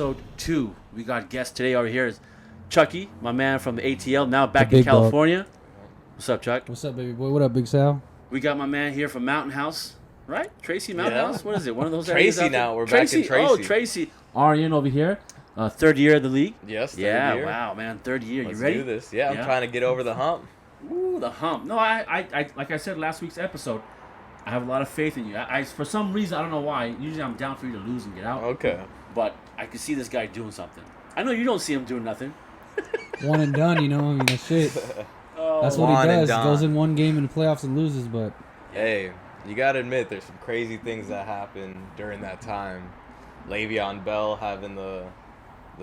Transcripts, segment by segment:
episode 2. We got guest today over here is Chucky, my man from the ATL, now back The in big dog. California. What's up, Chuck? What's up, baby boy? What up, Big Sal? We got my man here from Mountain House, right? Tracy Mountain Yeah. House? What is it? One of those Tracy areas out there? now. We're back in Tracy. Oh, Tracy. Aryan over here. Third year of the league. Yes, third Yeah, year. wow, man. Third year. Let's you ready? do this. Yeah, I'm trying to get over the hump. Ooh, the hump. No, I like I said last week's episode, I have a lot of faith in you. I for some reason, I don't know why. Usually I'm down for you to lose and get out. Okay. But I can see this guy doing something. I know you don't see him doing nothing. One and done, you know. I mean, that's shit. That's what One he and does. done. Goes in one game in the playoffs and loses, but Hey, you gotta admit, there's some crazy things that happened during that time. Le'Veon Bell having the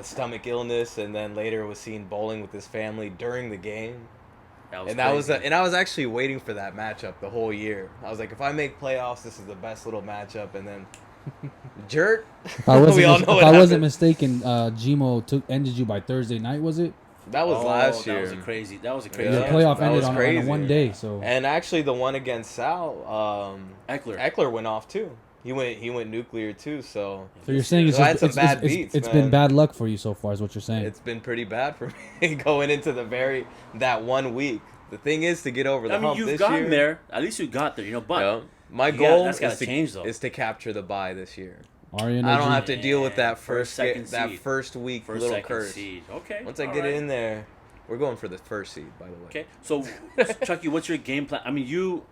stomach illness, and then later was seen bowling with his family during the game. I was actually waiting for that matchup the whole year. I was like, if I make playoffs, this is the best little matchup. And then, Jert. if I wasn't, We all know what if I wasn't happened. mistaken, Gmo ended you by Thursday night, was it? That was last year. That was a crazy Yeah. The match. playoff that ended was on crazy. one day, so And actually, the one against Sal, Eckler. went off too. He went nuclear too. So you're saying it's So I had just some bad beats, it's man. been bad luck for you so far, is what you're saying. it's been pretty bad for me going into that 1 week. The thing is to get over the I mean, hump you've this gotten year. there. At least you got there, you know. But Yeah. My you goal that's gotta is to change, though. is to capture the bye this year. Aryan, I don't OG? have to deal with that second that seed. first week first, little second curse. seed. Okay. Once I all get right. it in there, we're going for the first seed, by the way. Okay. So, Chucky, what's your game plan? I mean, you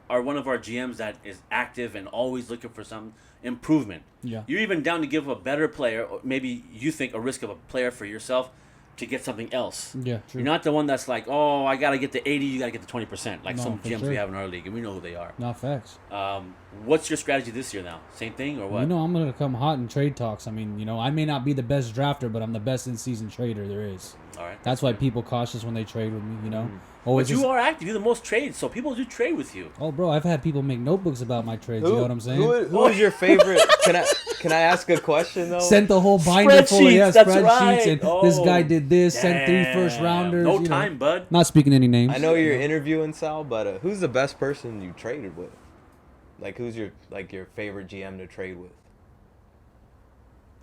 are one of our GMs that is active and always looking for some improvement. Yeah. You're even down to give a better player, or maybe you think a risk of a player for yourself to get something else. Yeah, true. You're not the one that's like, oh, I got to get to 80, you got to get to 20%, like No, some for gyms sure. we have in our league, and we know who they are. Not facts. What's your strategy this year now? Same thing or what? You know, I'm gonna come hot in trade talks. I mean, you know, I may not be the best drafter, but I'm the best in-season trader there is. All right. That's why people cautious when they trade with me. You know, But always. you are active. You're the most trades, so people do trade with you. Oh, bro, I've had people make notebooks about my trades. You know what I'm saying? Who is your favorite? Can I ask a question though? Sent the whole binder full of Spreadsheets, that's spreadsheets, right. and this Oh, guy did this. Sent 3 damn. first rounders. No you know. time, bud. Not speaking any names. I know you're interviewing Sal, but who's the best person you traded with? Like, who's your favorite GM to trade with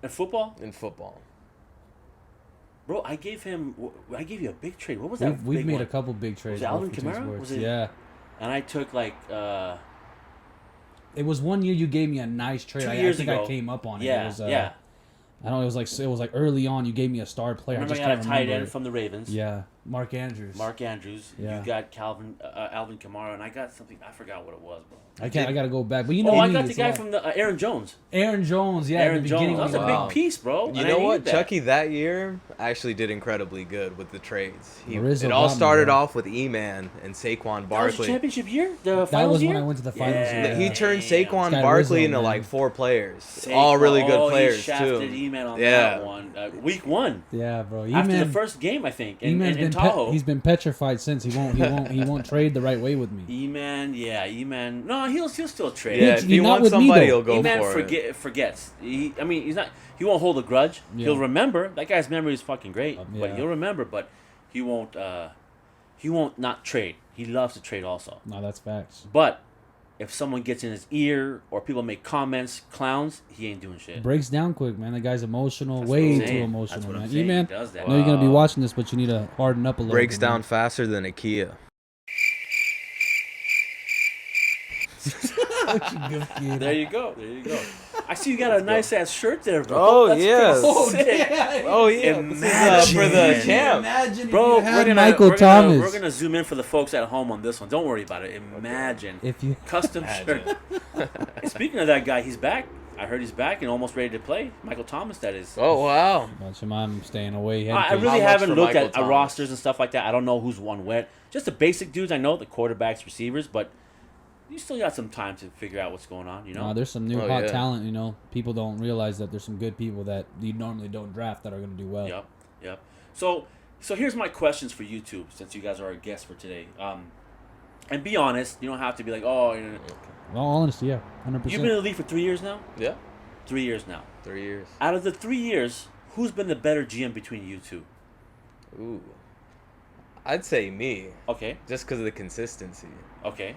In football, in football? bro, I gave you a big trade. What was that? We've big made one? a couple big trades. Was it Alvin both for teams' Kamara? words. Was it- Yeah. And I took like It was one year you gave me a nice trade. 2 I years think ago. I came up on it. Yeah, It was, yeah. I don't know. It was like early on. You gave me a star player. Remember, I I just got a can't tight remember. end from the Ravens. Yeah, Mark Andrews. Mark Andrews. Yeah. You got Alvin Kamara, and I got something. I forgot what it was, bro. I got to go back. But you know, Oh, I me, got the it's guy like- from the Aaron Jones. Aaron Jones. Yeah, at Aaron the Jones. beginning That was a of Wow. big piece, bro. You and know I what? needed that. Chucky that year actually did incredibly good with the trades. Rizzo It all got me, started bro. off with E-Man and Saquon That was the Barkley. championship year. The That finals was year. when I went to the finals. Yeah. He turned Damn. Saquon This guy Barkley Rizzo, into man. like 4 players. Saquon- All really good he players shafted too. E-Man on Yeah. that one. Week 1. Yeah, bro. After E-Man, the first game, I think, in E-Man's been Tahoe. he's been petrified since. He won't trade the right way with me. E-Man, yeah, E-Man. No, he'll still trade. Yeah, He- if he not wants with me, somebody, though. he'll go E-Man for it. forgets. He's not. He won't hold a grudge. Yeah. He'll remember. That guy's memory is fucking great. Yeah. But he'll remember. But he won't. He won't not trade. He loves to trade also. No, that's facts. But if someone gets in his ear or people make comments, clowns, he ain't doing shit. Breaks down quick, man. The guy's emotional, That's what I'm way saying. too That's emotional, what I'm man. saying. E-Man, He does that. I know you're gonna be Wow. watching this, but you need to harden up a little. Breaks bit, down man. faster than a Kia. What you good kid. There you go. There you go. I see you got a nice ass shirt there, bro. Oh, That's yeah. pretty Oh, sick. yeah. Oh yeah, this is, for the Imagine. champ. Imagine if Bro, you had we're gonna, Michael we're Thomas. Gonna, we're gonna zoom in for the folks at home on this one. Don't worry about it. Imagine If you custom shirt. Speaking of that guy, he's back. I heard he's back and almost ready to play. Michael Thomas, that is. Oh wow. Bunch of I'm staying away. head I case. really How much haven't for looked Michael at Thomas? rosters and stuff like that. I don't know who's won where. Just the basic dudes I know, the quarterbacks, receivers, but you still got some time to figure out what's going on, you know? There's some new Oh, hot yeah. talent. You know, people don't realize that there's some good people that you normally don't draft that are going to do well. Yep. So here's my questions for you two, since you guys are our guests for today. And be honest, you don't have to be like, oh, you know, In all honesty, yeah, 100%. you've been in the league for 3 years now? Yeah. 3 years now. 3 years. Out of the 3 years, who's been the better GM between you two? Ooh. I'd say me, Okay. just because of the consistency. Okay.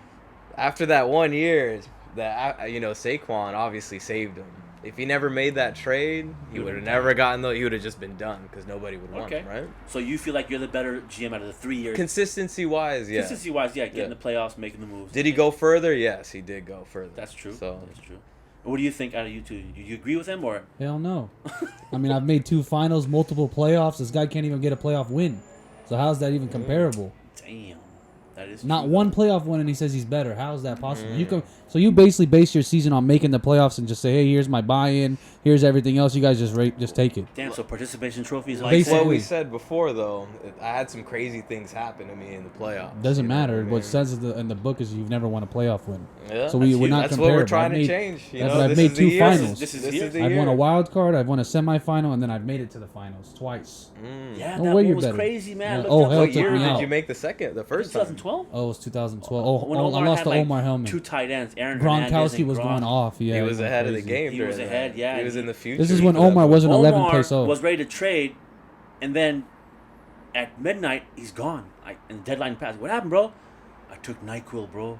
After that 1 year, Saquon obviously saved him. If he never made that trade, he would have never gotten the. He would have just been done because nobody would want him, right? So you feel like you're the better GM out of the 3 years. Consistency-wise, yeah. Consistency-wise, yeah, getting the playoffs, making the moves. Did he go further? Yes, he did go further. That's true. So that's true. What do you think out of you two? Do you agree with him or? Hell no. I mean, I've made 2 finals, multiple playoffs. This guy can't even get a playoff win. So how's that even comparable? Damn, that is Not true, one though. playoff win, and he says he's better. How is that possible? So you basically base your season on making the playoffs and just say, hey, here's my buy-in, here's everything else. You guys just take it. Damn, so participation trophies. like Basically. what we said before, though, I had some crazy things happen to me in the playoffs. Doesn't you know matter. I mean? What says in the book is you've never won a playoff win. Yeah, So we're not that's comparable. what we're trying I've to made- change. You that's know, what I've this made is 2 the year. finals. This is the I've year. won a wild card, I've won a semifinal, and then I've made it to the finals twice. Yeah, No that way one you're was better. crazy, man. Yeah. Look Oh, at hell What that took year me did out. you make the second? The first time? 2012. Oh, it was 2012. When I Omar lost had, to like, Omar Hellman. 2 tight ends. Aaron Hernandez Gronkowski and was Gronk. going off. Yeah, He was went ahead of the crazy. game. He during was that. ahead, yeah, He was and in the future. This is He when could have- Omar wasn't 11 Omar place up. was ready to trade, and then at midnight he's gone. And the deadline passed. What happened, bro? I took NyQuil, bro.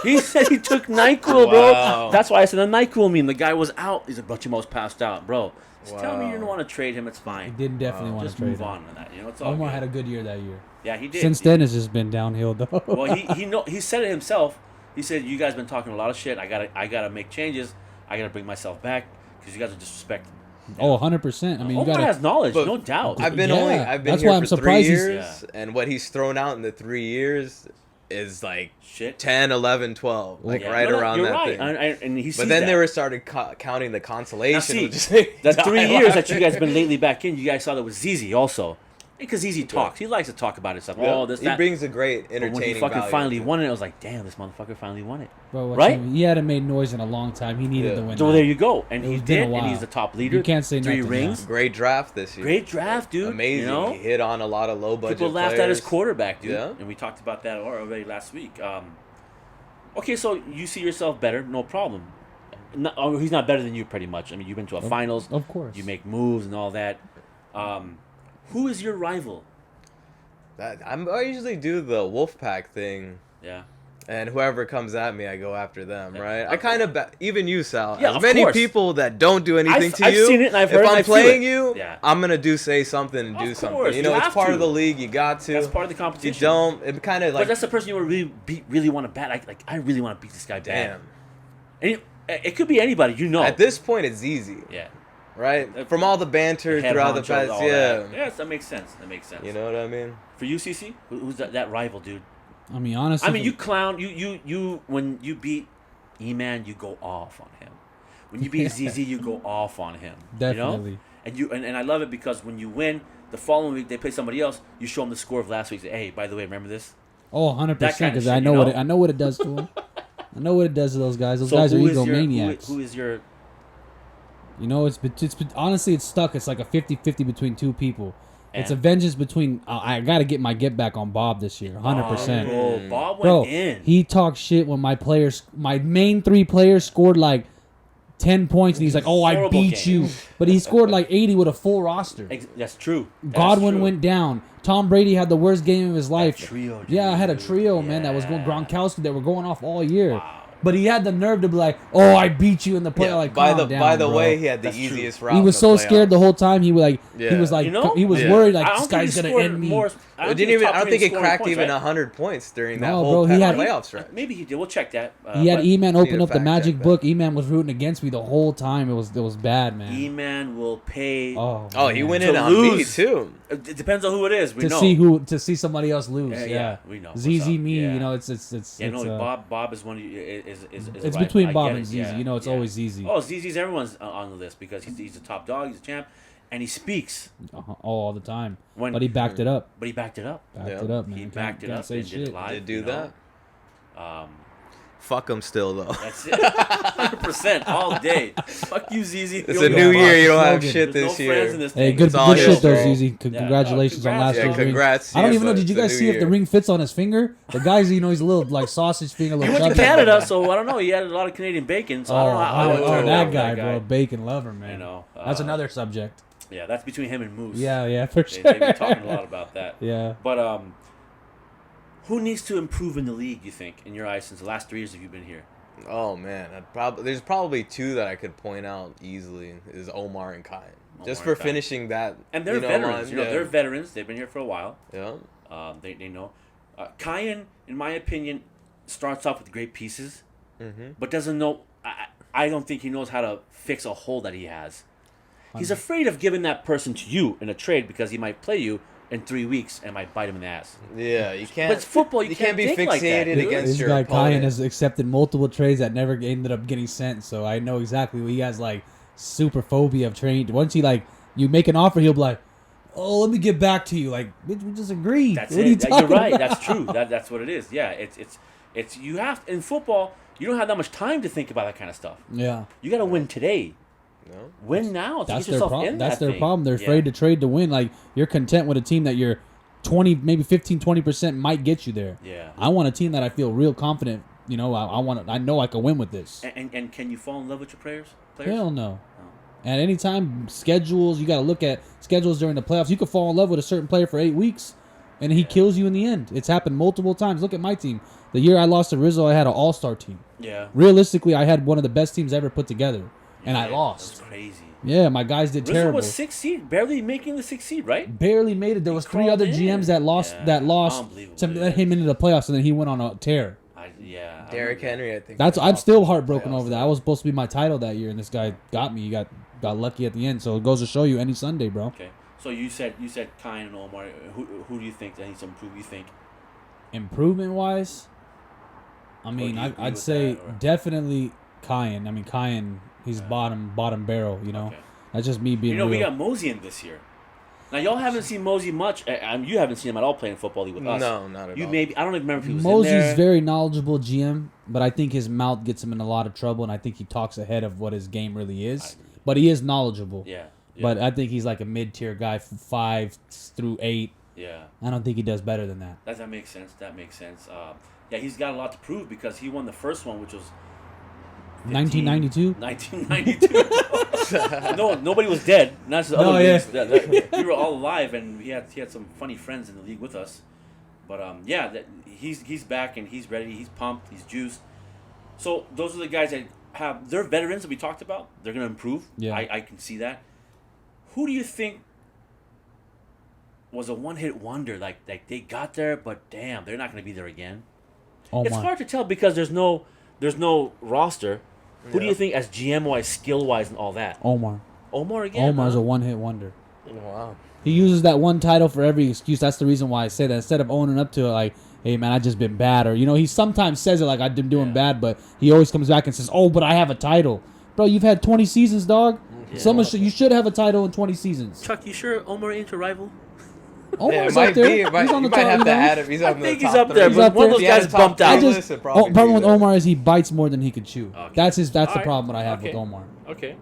He said he took NyQuil, bro. Wow. That's why I said the NyQuil meme. The guy was out. He's like, but you almost passed out, bro. Just tell me you Wow. didn't want to trade him. It's He fine. did definitely want to Just trade move him. on with that. You know, it's all Omar good. had a good year that year. Yeah, he did. Since then, it's just been downhill, though. Well, he said it himself. He said, "You guys been talking a lot of shit. I gotta make changes. I gotta bring myself back because you guys are disrespecting." Oh, 100%. I mean, you Omar got has knowledge, But no doubt. I've been Yeah, I've been that's here why I'm for 3 surprised he's- years, and what he's thrown out in the 3 years is like Shit. 10, 11, 12, like Yeah. right No, around you're that right. thing. And he sees But then that. they were started counting the consolation. Now, see, which is the 3 years that you guys been lately back in, you guys saw that with ZZ also. Because ZZ talks. He likes to talk about himself. Yeah. Oh, this, he that. brings a great But entertaining when he fucking value finally to it. won it, it was like, damn, this motherfucker finally won it. Bro, Right? He hadn't made noise in a long time. He needed Yeah. the win. So now. there you go. And It he was been a did, and while. he's the top leader. You can't say 3 nothing rings. now. Great draft this year. Great draft, dude. Amazing. You know? He hit on a lot of low budget People laughed players. at his quarterback, dude. Yeah. And we talked about that already last week. Okay, so you see yourself better, no problem. He's not better than you, pretty much. I mean, you've been to a finals. Of course. You make moves and all that. Who is your rival? I usually do the Wolfpack thing, Yeah. and whoever comes at me, I go after them, right? I kind of even you, Sal. Yeah, as of many course. people that don't do anything to I've you. seen it and I've heard if it and I'm I feel playing it. you, Yeah. I'm gonna say something and Of do course, something. You know, you it's have part to. of the league. You got to. That's part of the You competition. don't. It kind of But like that's the person you really want to bat. Like I really want to beat this guy bad. damn. And it could be anybody, you know. At this point, it's easy, Yeah. right? From all the banter Head throughout the honchos, past, all yeah. that. Yes, that makes sense. That makes sense. You know what I mean? For you, CC, who's that rival, dude? I mean, honestly. I mean, you clown you when you beat E-Man, you go off on him. When you beat ZZ, you go off on him. Definitely. You know? And I love it because when you win, the following week they play somebody else. You show them the score of last week. Say, hey, by the way, remember this? Oh, 100%. That kind of Because shit, I know you what know? I know what it does to him. I know what it does to those guys. Those So guys are who is your- egomaniacs. who is your? You know, honestly, it's stuck. It's like a 50-50 between 2 people. It's a And- vengeance between. I got to get my get back on Bob this year, 100%. Bro, Bob went Bro, in. he talked shit when my main 3 players scored like 10 points, and he's like, "Oh, I Horrible beat game. you," but he scored like 80 with a full roster. That's true. That's Godwin true. went down. Tom Brady had the worst game of his life. trio, Yeah, I had a dude. trio, man, that was going Yeah. Gronkowski that were going off all year. Wow. But he had the nerve to be like, "Oh, I beat you in the play." Yeah, Like, by calm the down, bro. way, he had the That's true. easiest route. He in was the so scared the playoffs. whole time. He was like, Yeah. You know? he was Yeah. worried like I don't this think guy's he gonna scored end me. more. I think didn't he's even. top I don't three think in he scoring cracked points, even right? 100 points during that No, whole bro, he had- playoff stretch. Maybe he did. We'll check that. He had But E-Man Need open to up the fact magic check that. book. E-Man was rooting against me the whole time. It was bad, man. E-Man will pay. Oh, He man. went To in on me lose. too. It depends on who it is. We to know. see somebody else lose. Yeah, Yeah, yeah, we know. What's ZZ up. me, Yeah. you know, it's Yeah, no, Bob is one of you. Is it's right. between I Bob get and it, ZZ. yeah, You know, it's yeah. always ZZ. Oh, ZZ's everyone's on the list because he's a top dog. He's a champ, and he speaks. All the time. When- But he backed it up. But he backed it up. Backed Yeah. it up, man. He Can't- backed it can't up say and did shit. it live. Did do you know? that? Fuck him still though. That's it. 100% all day. Fuck you, ZZ. It's a new year. You don't have Slogan. shit There's this no year. friends in this Hey, thing. good, It's all good his shit though, fault. ZZ. Congratulations on last Yeah, year's ring. congrats. I don't Yes, even know. but Did you it's a guys new see if the year. ring fits on his finger? The guy's, you know, he's a little like sausage finger, a He little went to chubby. Canada, so I don't know. He had a lot of Canadian bacon, so I don't know how it turned that out, guy, bro, bacon lover, man. You know, That's another subject. Yeah, that's between him and Moose. Yeah, for They, sure. they've been talking a lot about that. Yeah. But who needs to improve in the league? You think, in your eyes, since the last 3 years that you've been here? Oh man, there's probably two that I could point out easily is Omar and Kyan. Just for finishing that. And they're veterans. They're veterans. They've been here for a while. Yeah. They know. Kyan, in my opinion, starts off with great pieces, but doesn't know. I don't think he knows how to fix a hole that he has. He's afraid of giving that person to you in a trade because he might play you in 3 weeks and might bite him in the ass. Yeah, you can't. But it's football. You can't be think fixated like that, against This your guy opponent. Kyan has accepted multiple trades that never ended up getting sent, so I know exactly what he has like super phobia of trade. Once he like you make an offer, he'll be like, "Oh, let me get back to you." Like we just agreed. That's what it. Are you talking You're right. about? That's true. That's what it is. Yeah. It's you have in football. You don't have that much time to think about that kind of stuff. Yeah, You got to win today. No. Win now to that's get their yourself problem. in That's that their thing. problem. They're afraid to trade to win. Like you're content with a team that you're 20, maybe 15, 20% might get you there. Yeah. I want a team that I feel real confident. You know, I know I can win with this. And can you fall in love with your players? Hell no. At any time, schedules, you got to look at schedules during the playoffs. You could fall in love with a certain player for 8 weeks, and he kills you in the end. It's happened multiple times. Look at my team. The year I lost to Rizzo, I had an all-star team. Yeah. Realistically, I had one of the best teams ever put together, and I lost. That's crazy. Yeah, my guys did Rizzo terrible. was 6th seed, barely making the 6th seed, right? Barely made it. There was three crawled other in. GMs that lost Yeah, to unbelievable. let him into the playoffs, and then he went on a tear. Derrick Henry, I think. I'm lost still the heartbroken playoffs. over that. I was supposed to be my title that year, and this guy got me. He got lucky at the end. So it goes to show you any Sunday, bro. Okay. So you said Kyan and Omar. Who do you think that needs to improve? You think? Improvement wise, I mean, do you agree I'd with say that, or- definitely Kyan. I mean, Kyan, he's bottom barrel. You know, Okay. that's just me being You know, real. we got Mosey in this year. Now y'all haven't seen Mosey much. You haven't seen him at all playing football league with us. No, not at You all. maybe I don't even remember if he was Mosey's in there. very knowledgeable GM, but I think his mouth gets him in a lot of trouble, and I think he talks ahead of what his game really is. But he is knowledgeable. Yeah. But I think he's like a mid-tier guy, 5 through 8. Yeah. I don't think he does better than that. That makes sense. Yeah, he's got a lot to prove because he won the first one, which was 1992. 1992. No, nobody was dead. Not just the other No, yeah. leagues. We were all alive, and he had some funny friends in the league with us. But he's back and he's ready. He's pumped. He's juiced. So those are the guys that they're veterans that we talked about. They're gonna improve. Yeah. I can see that. Who do you think was a one-hit wonder? Like they got there, but damn, they're not gonna be there again. Oh It's my. hard to tell because there's no roster. Who do you think as GM wise, skill wise, and all that? Omar. Omar again. Omar's huh? a one-hit wonder. Wow. He uses that one title for every excuse. That's the reason why I say that. Instead of owning up to it, like, hey, man, I just been bad. Or, he sometimes says it like I've been doing bad, but he always comes back and says, oh, but I have a title. Bro, you've had 20 seasons, dog. Yeah. You should have a title in 20 seasons. Chuck, you sure Omar ain't your rival? Omar's it might up there. be. It might, He's on the you might top. have to you know? add him. He's I on the think top he's up there, three. He's but up one of there. those If he had guys a top bumped three out. list, it'd probably Problem be with there. Omar is he bites more than he could chew. Okay. That's the All right. problem that I have with Okay. Omar. Okay.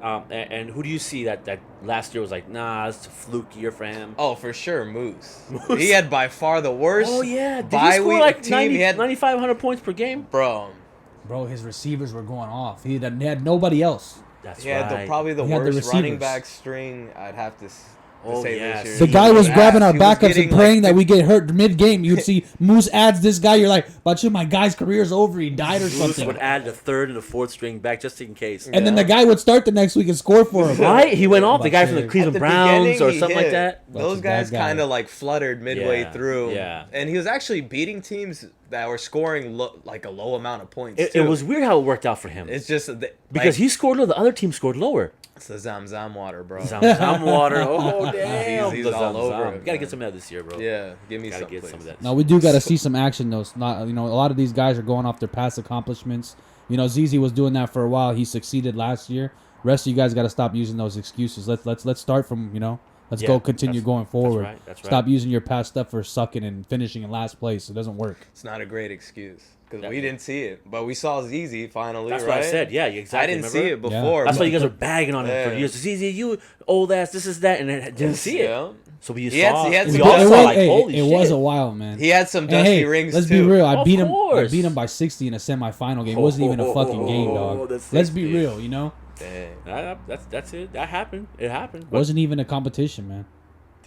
And who do you see that last year was like, nah, it's a fluke year for him? Oh, for sure, Moose. He had by far the worst. Oh, yeah. Did he bye score week like team. 90, He had 9,500 points per game? bro. Bro, his receivers were going off. He had nobody else. That's He had right. probably the He had the worst running receivers. back string. I'd have to Oh, say yes. this The year. guy was He grabbing our he was backups getting, and praying like, that we get hurt mid-game. You'd see Moose adds this guy. You're like, but my guy's career's over. He died or Moose something. would add the third and the fourth string back just in case. And then the guy would start the next week and score for him. Right? He went off. The guy from the At At Cleveland the Browns beginning, or he something like hit. that. Those a guys bad guy. kind of like fluttered midway Yeah, through. yeah. And he was actually beating teams that were scoring like a low amount of points. It too. was weird how it worked out for him. It's just Because he scored low, the other team scored lower. it's the Zam water, bro. Zam water. Oh, damn. He's The all Zam over Zam. it, You gotta man. get some of that this year, bro. Yeah, give me Gotta some. get please. some of that. No, we do got to see some action, though. It's not, a lot of these guys are going off their past accomplishments. ZZ was doing that for a while. He succeeded last year. Rest of you guys got to stop using those excuses. Let's start from, let's Yeah, go continue going forward. That's right. Stop using your past stuff for sucking and finishing in last place. It doesn't work. It's not a great excuse because That- we didn't see it, but we saw ZZ finally. That's right? what I said. Yeah, exactly. I didn't see Remember? it before. That's why but- you guys are bagging on him for Yeah. years. ZZ, you old ass, this is that, and it didn't see it. Yeah. So we He had- saw. he had we some all dusty- saw like, holy it shit. was a while, man. He had some And dusty hey, rings let's too. be real. I Of beat him. I course. beat him by 60 in a semifinal game. It wasn't even a fucking game, dog. the Let's be 60. real. Dang. That's it. That happened. It happened. It wasn't even a competition, man.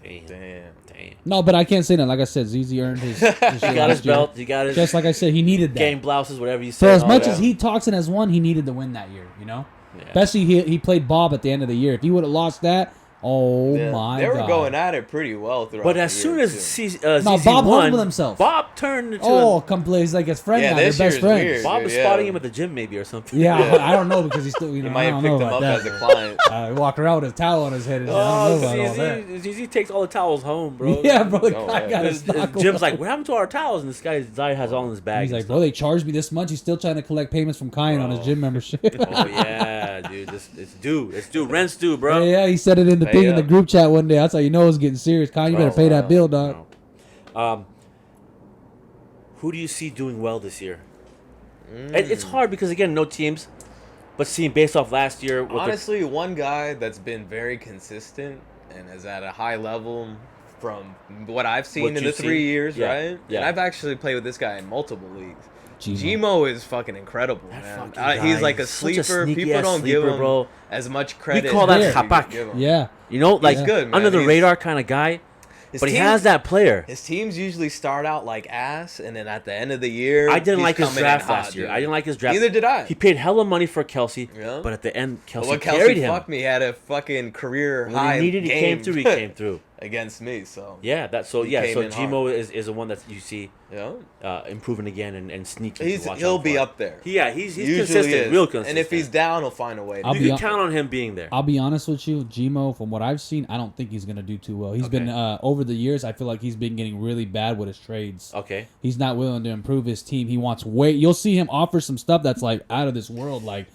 Damn. No, but I can't say that. Like I said, ZZ earned his He got his belt. He got his Just like I said, he needed that. game blouses, whatever you For say. as much as he talks and has won, he needed to win that year, you know? Yeah. Especially he played Bob at the end of the year. If he would have lost that, oh Yeah, my they God. were going at it pretty well throughout. But the as soon year, as too. ZZ Bob won, humbled himself. Bob turned into come play. He's like his friend Yeah, now. They're this best year's friends. weird. Bob was Yeah. spotting him at the gym maybe or something. Yeah, Yeah. I don't know because he's still, He I might don't have know picked him about up that. as a client. He walked around with his towel on his head. And I don't know about all that. ZZ takes all the towels home, bro. Yeah, bro. The Oh, guy yeah. got his Jim's like, what happened to our towels? And this guy has all in his bag. He's and like, stuff. bro, they charged me this much. He's still trying to collect payments from Kyan on his Bro. gym membership. Oh yeah, dude, it's due. It's due. Rent's due, bro. Yeah, he said it in the Pay thing in the up. group chat one day. That's how you know it's getting serious. Kyle, you better Oh, pay that wow. bill, dog. Who do you see doing well this year? It's hard because again, no teams. But seeing based off last year, with Honestly, one guy that's been very consistent and is at a high level from what I've seen What in the you've 3 seen? years, Yeah, right? yeah. And I've actually played with this guy in multiple leagues. Gmo. Gmo is fucking incredible, That man. fucking guy He's like a is such a sleeper. sneaky People ass don't give sleeper, him bro. as much credit. call that as you Hapak. give him. Yeah. you know, like He's good, man. under the He's- radar kind of guy. His But he team- has that player. His teams usually start out like ass, and then at the end of the year, I didn't he's like his coming in draft hot, last year. dude. I didn't like his draft. Neither did I. He paid hella money for Kelsey, Yeah. but at the end, But Kelsey what carried Kelsey him. fucked me, he had a fucking career When high he needed, he game came through. He came through. against me. So Yeah, that's so. He Yeah, came so in Gmo is the one that you see yeah, improving again and sneaky. to watch he'll out be for. up there. Yeah, he's Usually consistent, is. real consistent. And if he's down, he'll find a way. I'll you be can hon- count on him being there. I'll be honest with you, Gmo, from what I've seen, I don't think he's going to do too well. He's been, over the years, I feel like he's been getting really bad with his trades. Okay. He's not willing to improve his team. He wants you'll see him offer some stuff that's like out of this world. Like,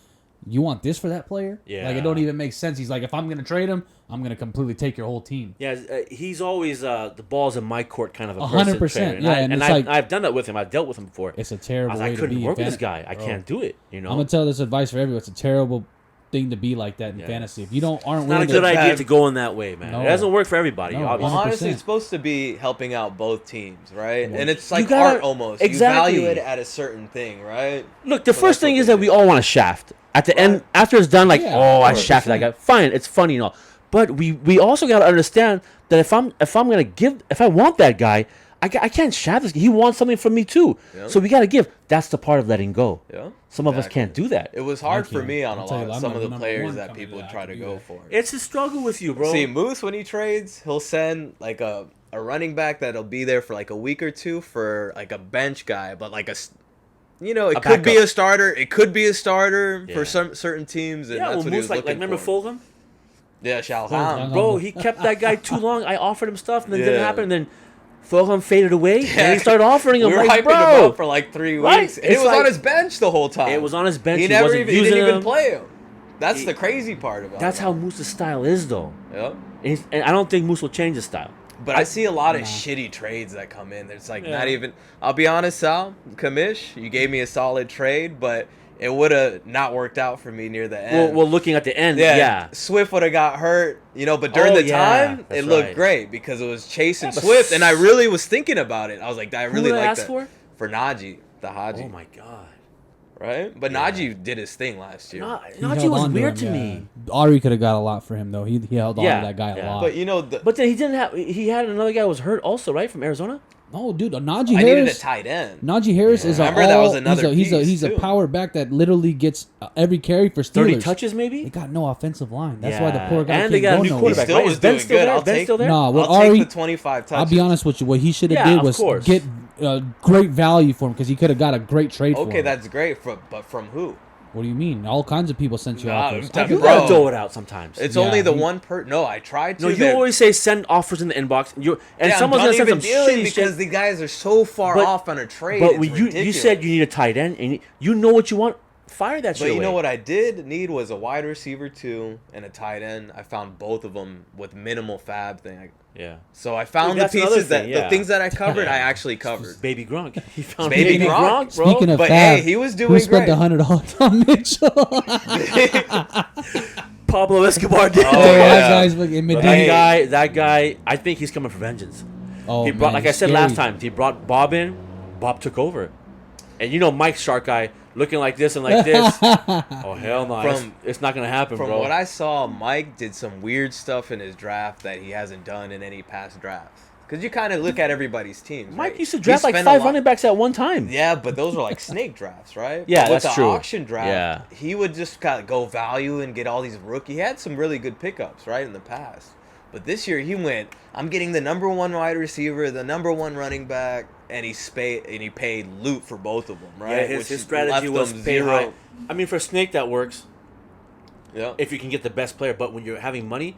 you want this for that player? Yeah. Like, it don't even make sense. He's like, if I'm going to trade him, I'm going to completely take your whole team. Yeah, he's always the ball's in my court kind of a 100%, person. yeah, and it's like- I've done that with him. I've dealt with him before. It's a I terrible was way like, I to couldn't be. work with in this guy. I bro. can't do it. You know, I'm going to tell this advice for everyone. It's a terrible thing to be like that in Yeah. fantasy. If you aren't not a willing good to... idea to go in that way, man. No. It doesn't work for everybody. No, obviously. 100%. Honestly, it's supposed to be helping out both teams, right? And it's You like gotta- art almost. exactly. You value it at a certain thing, right? Look, the So first that's thing what is they that do. we all want to shaft. At the end, after it's done, like, Yeah, oh, I 100%. shafted that guy. Fine, it's funny and all. But we also got to understand that if I want that guy, I can't shaft this. He wants something from me too. Yeah. So we got to give. That's the part of letting go. Yeah. Some of us Exactly. can't do that. It was hard I for can't. me on I'll a tell you, lot. I'm Some not of the number players one that coming people to that. try I to can do go that. for. It's a struggle with you, bro. See, Moose, when he trades, he'll send like a running back that'll be there for like a week or two for like a bench guy, but like it A could be backup. a starter. It could be a starter Yeah. for some certain teams, and yeah, that's well, what he Moose, was like looking remember for. Fulgham? Yeah, Shao Fulgham. Ham. Bro, he kept that guy too long. I offered him stuff, and then it didn't Yeah. happen. And then Fulgham faded away, and he started offering him. We were like, hyping him bro, up for like 3 Right? weeks. And It's it was like- on his bench the whole time. it was on his bench. He He, never wasn't even. He using didn't even him. play him. That's He- the crazy part about That's it. how Moose's style is, though. Yep. And I don't think Moose will change his style. But I see a lot of shitty trades that come in. It's like not even. I'll be honest, Sal, Kamish, you gave me a solid trade, but it would have not worked out for me near the end. Well, looking at the end, yeah. Swift would have got hurt, but during Oh, the yeah, time, that's it looked right. great because it was Chase and but Swift, and I really was thinking about it. I was like, I really did I like ask that for? for Najee, the Haji, Oh my god. right? But Najee did his thing last year. He Najee held was on weird him, to yeah. me. Ari could have got a lot for him, though. He held on Yeah, to that guy yeah. a lot. But But then he didn't have. He had another guy who was hurt also, right, from Arizona. no, dude, Najee I needed a Harris. tight end. Najee Harris is a Remember, that was all- another he's a piece, a too. power back that literally gets every carry for Steelers. 30 touches, They maybe. got no offensive line. That's why the poor guy And can't they got a go new nowhere. quarterback. Still right? was Is Ben doing still good. there? I'll Ben take- still there? Nah, what I'll Ari? take the 25 touches. I'll be honest with you. What he should have Yeah, did of was course. get great value for him because he could have got a great trade for him. Okay, that's great, but from who? What do you mean? All kinds of people sent you Nah, offers. I'm talking You Bro. gotta throw it out sometimes. It's Yeah, only the he- one per. No, I tried to. No, you They're- always say send offers in the inbox. And Yeah, someone's I'm gonna send not some even dealing shitty because shit. the guys are so far But- off on a trade. But it's when you ridiculous. said you need a tight end, and you know what you want, fire that shit But you know away. what I did need was a wide receiver too and a tight end. I found both of them with minimal fab thing. Yeah. So I found Dude, the that's another pieces thing, the yeah. things that I covered. Yeah. I actually covered. Baby Gronk. He found Baby Baby Gronk. Gronk, bro. Speaking of But, fab, hey, he was who doing spent great. $100 on Mitchell? Pablo Escobar did. Oh, that yeah. guy's fucking But Medina. that guy, I think he's coming for vengeance. Oh, He brought, man, like I said scary. last time, he brought Bob in. Bob took over, and Mike's shark guy looking like this and like this. Oh hell no! It's not gonna happen, From bro. what I saw, Mike did some weird stuff in his draft that he hasn't done in any past drafts. Because you kind of look at everybody's teams. Mike right? used to draft like 5 running backs at one time. Yeah, but those were like snake drafts, right? Yeah, but with that's the true. auction draft, he would just kind of go value and get all these rookie. He had some really good pickups, right, in the past. But this year he went, I'm getting the number 1 wide receiver, the number 1 running back, and he paid loot for both of them, right? Yeah, his strategy was pay high. I mean, for snake that works. Yeah. If you can get the best player, but when you're having money,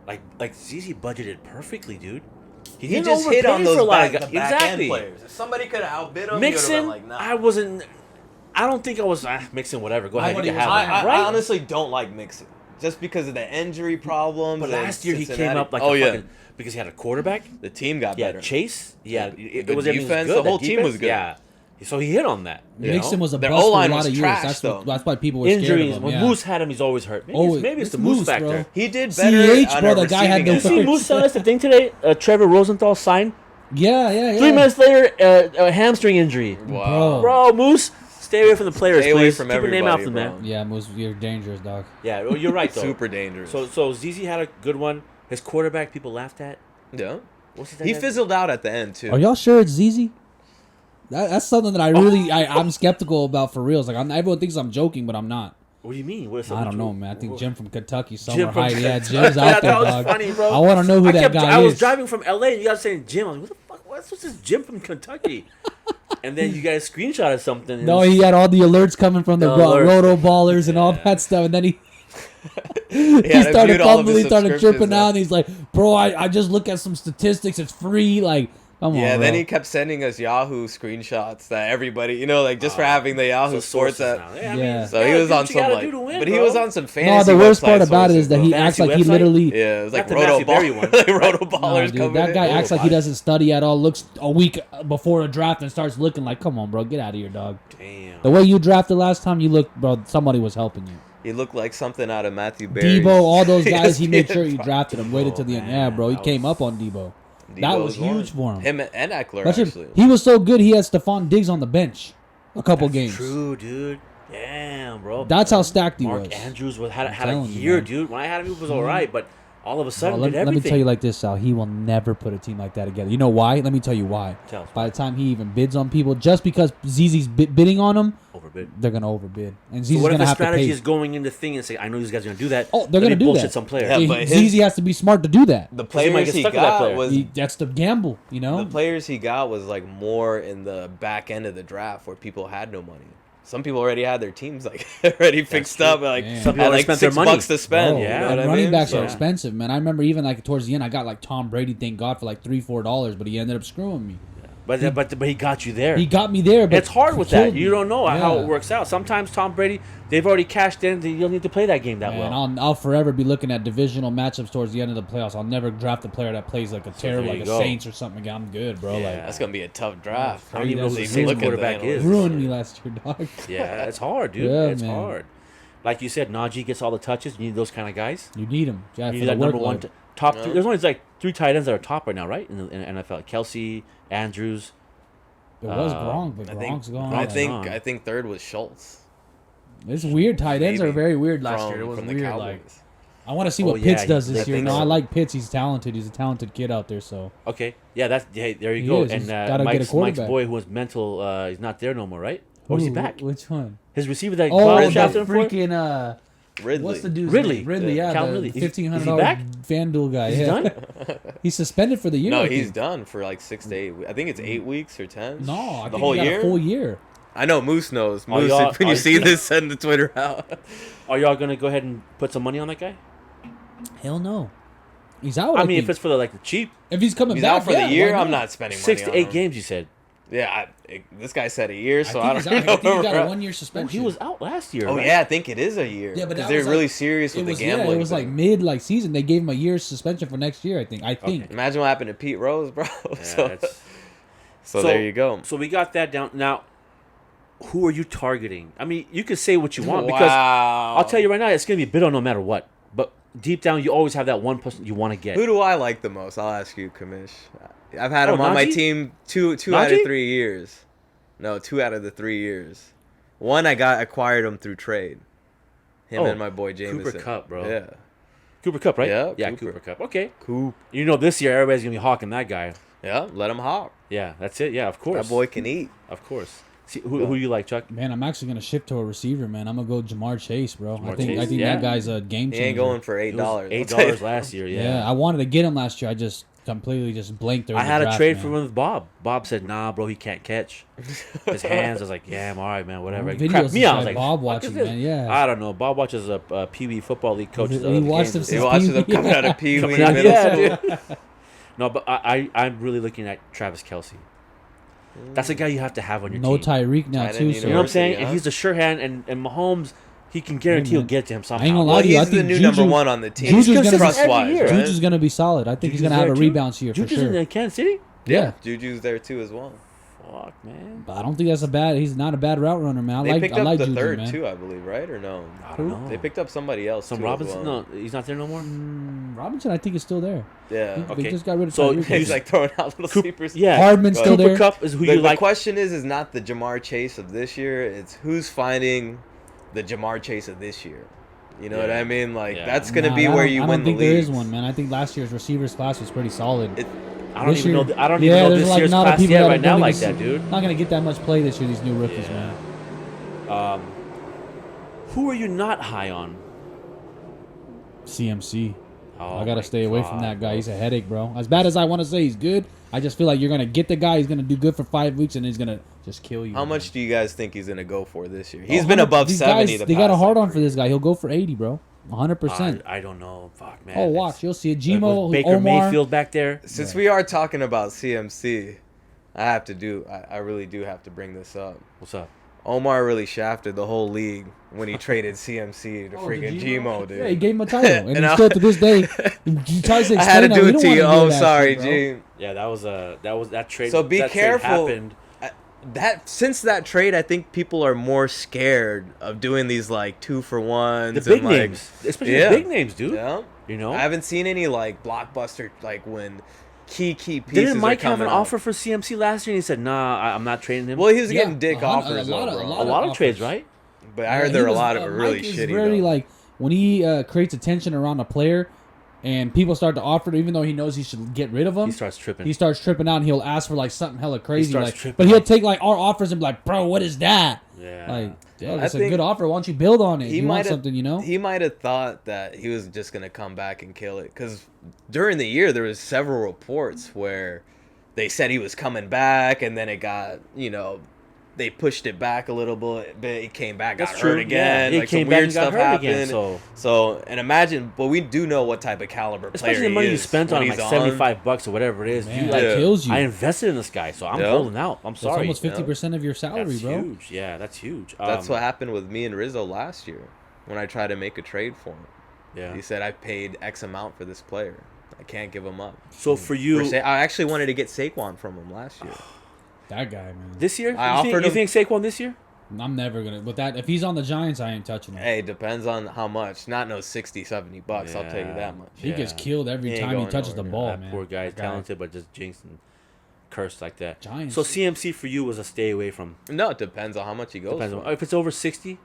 like ZZ budgeted perfectly, dude. He just hit on those back exactly. end players. If somebody could have outbid him, Mixon, like, nah. I don't think I was Mixon. Whatever, go ahead. I honestly don't like Mixon just because of the injury problems. But last year Cincinnati. he came up like fucking, because he had a quarterback. The team got better. Chase. Yeah, it was defense. The whole team was good. Yeah, so he hit on that. Mixon was a Their bust for a O-line lot was of years. trash, That's why people were Injuries. scared of him. When Moose had him, he's always hurt. Maybe it's the Moose factor. Bro. He did better. CH, bro, the guy had no. Did you see Moose sent us the thing today? Trevor Rosenthal signed. Yeah. 3 minutes later, a hamstring injury. Wow. Bro, Moose, stay away from the players, Stay away please. from Keep your name everybody, off them, bro. man. Yeah, Moose, you're dangerous, dog. Yeah, well, you're right, though. Super dangerous. So ZZ had a good one. His quarterback, people laughed at. Yeah. What's his He name? fizzled out at the end, too. Are y'all sure it's ZZ? That's something that I'm skeptical about for reals. Like everyone thinks I'm joking, but I'm not. What do you mean? I don't know, man. I think Jim from Kentucky somewhere Jim from hiding. Yeah, Kentucky. Jim's out there, That was dog. funny, bro. I want to know who that guy I was is. driving from LA and you guys saying Jim. I was like, what the fuck? What's this Jim from Kentucky? And then you guys screenshotted something. And No, he had all the alerts coming from the roto ballers and all that stuff, and then he started fumbling, started tripping out, and he's like, "Bro, I just look at some statistics. It's free. Like, come on." Yeah, bro. then he kept sending us Yahoo screenshots that everybody, like just for having the Yahoo sports sources app. now. Yeah, I Yeah. mean, So he was on do some what you like, gotta do to win, but he bro. was on some fantasy. No, the worst part website about it is sources, that he bro. acts Fantasy like he website? literally. Yeah, it was like Not the Matthew Berry one. like roto No, ballers dude, coming that in. guy acts like he ballers. doesn't study at all. Looks a week before a draft and starts looking like, "Come on, bro, get out of here, dog." Damn. The way you drafted last time, you looked, bro. Somebody was helping you. He looked like something out of Matthew Berry. Debo, all those guys, he made ESPN sure he Prime. drafted him. Waited till the end. Yeah, bro, he came up on Debo. That was huge for him. Him and Eckler, That's it. actually. He was so good. He had Stephon Diggs on the bench a couple games. True, dude. Damn, bro. That's how stacked he Mark was. Andrews had a telling you, year, man. dude. When I had him, he was all right, but all of a sudden, Bro, did let everything. me tell you like this, Sal. He will never put a team like that together. You know why? Let me tell you why. Tell us By the time he even bids on people, just because ZZ's bidding on them, Overbid. they're gonna overbid, and So ZZ's what if gonna the have to strategy pay. is going into thing and say, I know these guys are gonna do that. Oh, they're Let gonna me do bullshit that. some player. Yeah, but ZZ has to be smart to do that. The he might players get he stuck with that got player. was That's the gamble, you know. the players he got was like more in the back end of the draft where people had no money. Some people already had their teams like already fixed true. up, like Damn. Some people had already like spent their money. $6 to spend. Bro, You know yeah. what and I running mean? backs So- are expensive, man. I remember even like towards the end, I got like Tom Brady, thank God, for like $3-4, but he ended up screwing me. But he got you there. He got me there, but It's hard with he that. killed You me. don't know how Yeah. it works out. Sometimes Tom Brady, they've already cashed in. You don't need to play that game that Man, well. I'll forever be looking at divisional matchups towards the end of the playoffs. I'll never draft a player that plays like a terrible, there like you a go. Saints or something. Like, I'm good, bro. Yeah. Like, That's gonna be a tough draft. I don't even know who the That's Saints look at the quarterback is. analysts. ruined me last year, dog. Yeah, it's hard, dude. Yeah, it's man. hard. Like you said, Najee gets all the touches. You need those kind of guys. You need him. Yeah, You for need the that number one workload. top. Yeah. Three. There's only like 3 tight ends that are top right now, right? In the NFL, Kelsey, Andrews. It was Gronk, but I think Gronk's gone. I think third was Schultz. It's weird. Tight ends Maybe. are very weird last from, year. It was from the weird. Cowboys. Like, I want to see Oh, what yeah, Pitts does I this year. think No, so. I like Pitts. He's talented. He's a talented kid out there. So Okay, yeah, there you He go. is. He's And gotta get a Mike's quarterback. boy who was mental, he's not there no more, right? Or is he Ooh, back? Which one? His receiver that Oh, Bob the shafted him for? freaking Ridley. what's the dude's Ridley. name? Ridley, Yeah. yeah, Calvin the Ridley. Is he $1,500 back? FanDuel guy. He's yeah. done? He's suspended for the year. No, I he's think. done for like 6 to 8 weeks. I think it's 8 weeks or 10. No, I the think whole he got year. a full year. I know Moose knows. Oh, Moose, y'all- when are you you see sure? this, send the Twitter out. Are y'all gonna go ahead and put some money on that guy? Hell no. He's out. I mean, think. if it's for the cheap, if he's coming He's back out for yeah, the year. why I'm not spending money 6 to on 8 him. games, you said. Yeah, this guy said a year, so I I, think don't he's out. know. I think he where got we're a at. 1-year Oh, suspension. he was out last year. Oh right? yeah, I think it is a year. Yeah, but because that they're was really like- serious It with was the gambling. it was like mid season. They gave him a year's suspension for next year. I think. Imagine what happened to Pete Rose, bro. Yeah, so, it's- so there you go. So we got that down. Now, who are you targeting? I mean, you can say what you want because Wow. I'll tell you right now, it's gonna be bid on no matter what. But deep down, you always have that one person you want to get. Who do I like the most? I'll ask you, Kamish. I've had him on my Najee? team two out Najee? of 3 years. No, 2 out of the 3 years. One, I acquired him through trade. Him and my boy Jameson. Cooper Kupp, bro. Yeah. Cooper Kupp, right? Yeah, Cooper Kupp. Okay. Coop. You know, this year everybody's gonna be hawking that guy. Yeah, let him hop. Yeah, that's it. Yeah, of course. That boy can eat. Of course. See, who you like, Chuck? Man, I'm actually gonna shift to a receiver, man. I'm gonna go Jamar Chase, bro. I think Chase? that guy's a game He changer. ain't going for $8. $8 last year. Yeah, I wanted to get him last year. I just completely just blanked during I the had draft, a trade man. for him with Bob. Bob said, "Nah, bro, he can't catch his hands." I was like, "Yeah, I'm all right, man. Whatever." He Videos crapped me out. I was of like, Bob "Fuck watching, is this?" man. Yeah, I don't know. Bob watches a Pee Wee football league coach. He watched him He since watches them Pee-wee. coming out of Pee Wee Coming out, middle yeah, school. dude. No, but I'm really looking at Travis Kelce. That's a guy you have to have on your no team. Tyreek now Tight too. end You know what I'm saying? University, And huh? he's a sure hand, and Mahomes, he can guarantee he'll get to him somehow. I ain't gonna Well, lie to you. I he's the think new Juju, number one on the team. Juju's He's gonna be- trust wise, every year. right? Juju's gonna be solid. I think he's Juju's gonna have a there, too? rebound year for Juju's sure. in Kansas City? Yeah, Juju's there too as well. Fuck, man. But I don't think that's a bad. He's not a bad route runner, man. They picked I up like the Juju, third man. too, I believe, right or no? I don't know. They picked up somebody else. Some too, Robinson? as well. No, he's not there no more? Robinson, I think, is still there. Yeah. They Okay. just got rid of So Tyreek. He's like throwing out little sleepers. Yeah. Hardman's still Cooper there. Kupp is who The you like. question is not the Jamar Chase of this year. It's who's finding the Jamar Chase of this year. You know what Yeah. I mean? Like Yeah. that's gonna Nah, be I where don't- you I win don't the think there is leagues. one, man. I think last year's receivers class was pretty solid. I don't This even year- know. I don't yeah, even know there's this like year's not a class people yet that right now don't like even that, dude. Not gonna get that much play this year. These new rookies, Yeah. man. Who are you not high on? CMC. Oh, I gotta my stay away from God, that guy. bro. He's a headache, bro. As bad as I want to say he's good, I just feel like you're gonna get the guy. He's gonna do good for 5 weeks, and he's gonna just kill you. How man. much do you guys think he's gonna go for this year? He's Oh, been 100 above these 70. Guys, they got a hard on for this guy. He'll go for 80, bro. 100%. I don't know. Fuck, man. Oh, watch. You'll see it. Like, Gmo, with Baker Omar. Mayfield back there. Since we are talking about CMC, I really do have to bring this up. What's up? Omar really shafted the whole league when he traded CMC to freaking Gmo, dude. Yeah, he gave him a title, and And he I- still to this day he tries to I had explain to do that. it to you. Oh, sorry, G. G. Yeah, that trade. So be that trade careful. happened. Since that trade, I think people are more scared of doing these like 2-for-1s. The big and, like, names, especially yeah. the big names, dude. Yeah. You know, I haven't seen any like blockbuster like when key pieces didn't Mike are have coming an out. offer for CMC last year? And he said, "Nah, I'm not trading him." Well, he was Yeah, getting dick a hun- offers, a lot though, of- bro. a a lot of offers. trades, right? But I heard there are a lot of Mike really is shitty. very though. like when he creates attention around a player, and people start to offer, even though he knows he should get rid of him. He starts tripping. He starts tripping out, and he'll ask for like something hella crazy, starts like. tripping, But he'll like- take like our offers and be like, "Bro, what is that?" Yeah. Like, yo, I it's a think good offer. Why don't you build on it? he You want might have something, you know? He might have thought that he was just gonna come back and kill it because during the year there was several reports where they said he was coming back, and then it got they pushed it back a little bit. He came back, got That's hurt true. again. Yeah, he like came some back weird and got stuff hurt happened. again, And imagine, but we do know what type of caliber player Especially the money he you is spent when on him, he's like $75 or whatever it is. Man, You, that like, kills you. I invested in this guy, so I'm Yeah. holding out. I'm That's sorry. almost 50% of your salary, That's bro. huge. Yeah, that's huge. That's what happened with me and Rizzo last year when I tried to make a trade for him. Yeah. He said I paid X amount for this player. I can't give him up. So for you, I actually wanted to get Saquon from him last year. That guy, man. this year, I offered you him- think Saquon this year? I'm never gonna. With that, if he's on the Giants, I ain't touching him. Hey, depends on how much. Not no $60-$70. I'll tell you Yeah. that much. He gets Yeah. killed every He ain't time he going touches the nowhere. ball, That man. poor guy is That talented, but just jinxed and cursed like that. Giants. So CMC for you was a stay away from. No, it depends on how much he goes. Depends for. on if it's over 60.